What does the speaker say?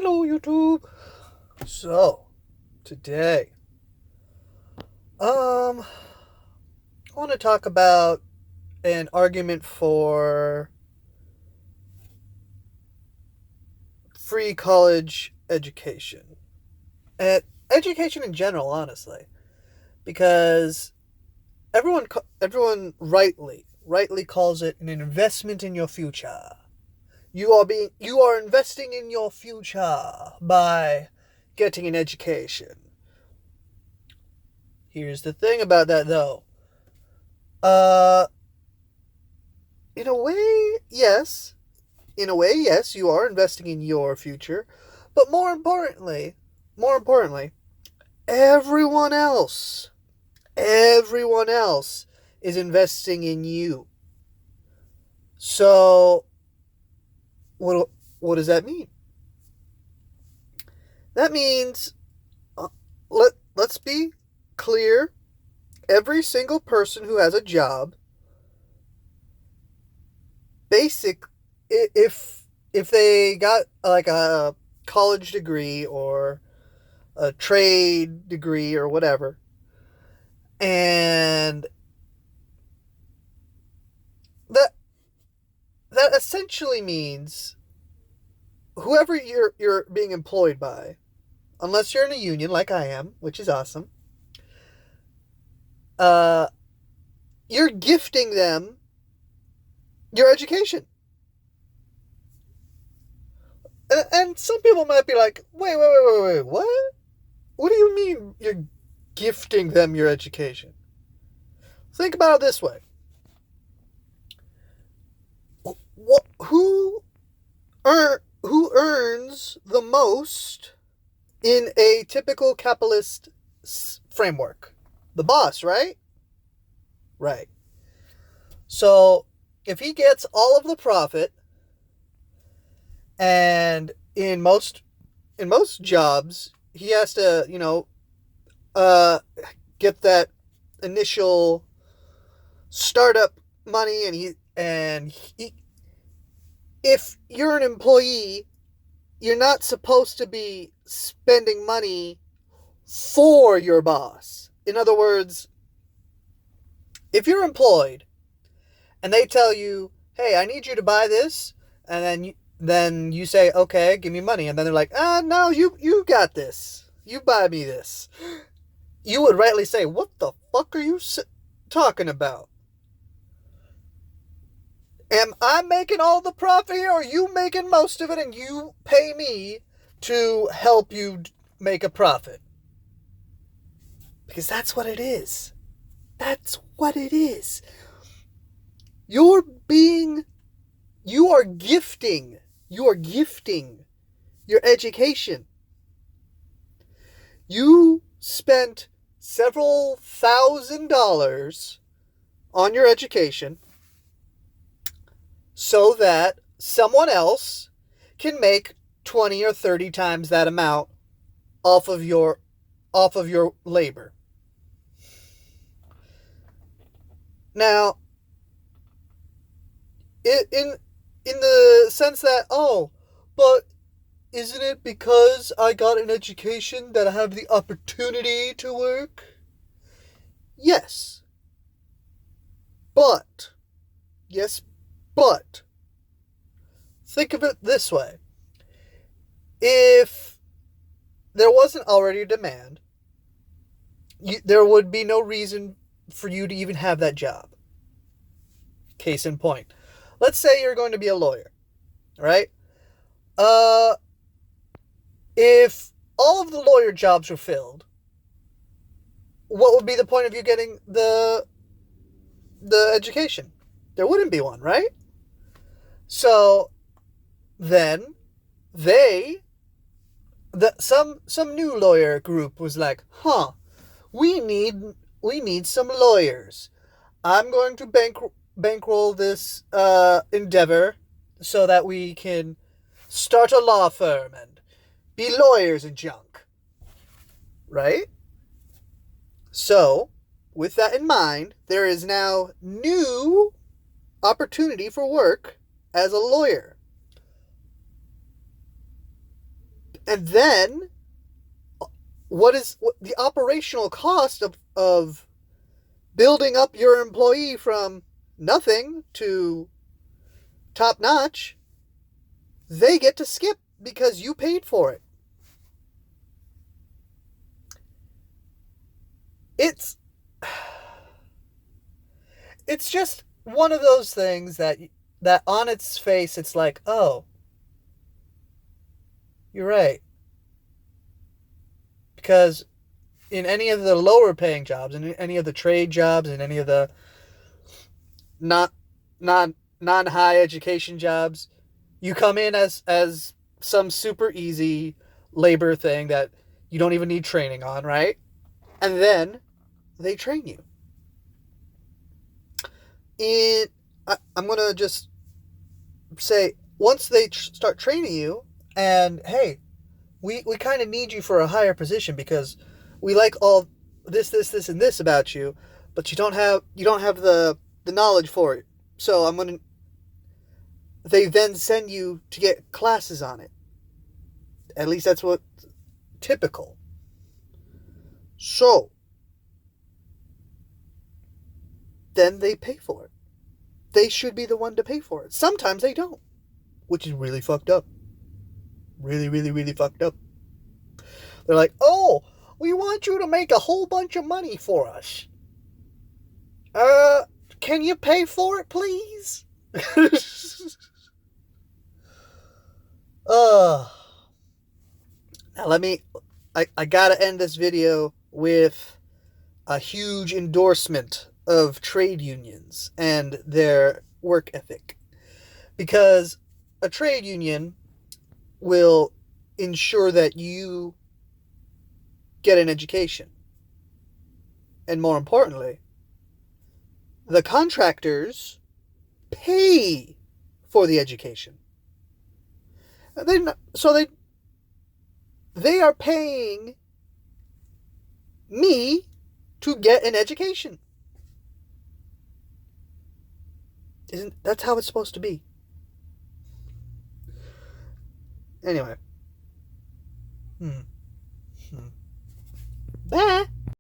Hello, YouTube. So, today, I want to talk about an argument for free college education. And education in general, honestly. Because everyone rightly calls it an investment in your future. You are investing in your future by getting an education. Here's the thing about that though. Uh in a way, yes. In a way, yes, you are investing in your future, but more importantly, everyone else is investing in you. So, what what does that mean? That means let's be clear. Every single person who has a job, basic if they got like a college degree or a trade degree or whatever, and that that essentially means whoever you're being employed by, unless you're in a union like I am, which is awesome, uh, you're gifting them your education. And some people might be like, wait, what? What do you mean you're gifting them your education? Think about it this way. Who who earns the most in a typical capitalist framework? The boss, right? Right. So if he gets all of the profit, and in most jobs he has to, uh, get that initial startup money, and if you're an employee, you're not supposed to be spending money for your boss. In other words, if you're employed and they tell you, "Hey, I need you to buy this," and then you say, "Okay, give me money," and then they're like, no, you got this. You buy me this." You would rightly say, "What the fuck are you talking about? Am I making all the profit here, or are you making most of it and you pay me to help you make a profit?" Because that's what it is. That's what it is. You're being, you are gifting, you are gifting your education. You spent several $1,000s on your education so that someone else can make 20 or 30 times that amount off of your labor. Now, in the sense that, oh, but isn't it because I got an education that I have the opportunity to work? Yes. But, yes, but, think of it this way. If there wasn't already a demand, there would be no reason for you to even have that job. Case in point. Let's say you're going to be a lawyer, right? Uh, if all of the lawyer jobs were filled, what would be the point of you getting the education? There wouldn't be one, right? So then they some new lawyer group was like, we need some lawyers. I'm going to bankroll this endeavor so that we can start a law firm and be lawyers and junk, right? So, with that in mind, there is now new opportunity for work as a lawyer. And then, what the operational cost of building up your employee from nothing to top notch? They get to skip because you paid for it. It's just one of those things that on its face it's like, oh, you're right. Because in any of the lower paying jobs, in any of the trade jobs, in any of the not non high education jobs, you come in as some super easy labor thing that you don't even need training on, right? And then they train you. I'm going to just say, once they start training you, and hey, we kind of need you for a higher position because we like all this, and this about you, but you don't have the knowledge for it. So they then send you to get classes on it. At least that's what typical. So then they pay for it. They should be the one to pay for it. Sometimes they don't, which is really fucked up. Really, really, really fucked up. They're like, oh, we want you to make a whole bunch of money for us. Can you pay for it, please? Now I gotta end this video with a huge endorsement of trade unions and their work ethic. Because a trade union will ensure that you get an education. And more importantly, the contractors pay for the education. They are paying me to get an education. That's how it's supposed to be. Anyway. Bye.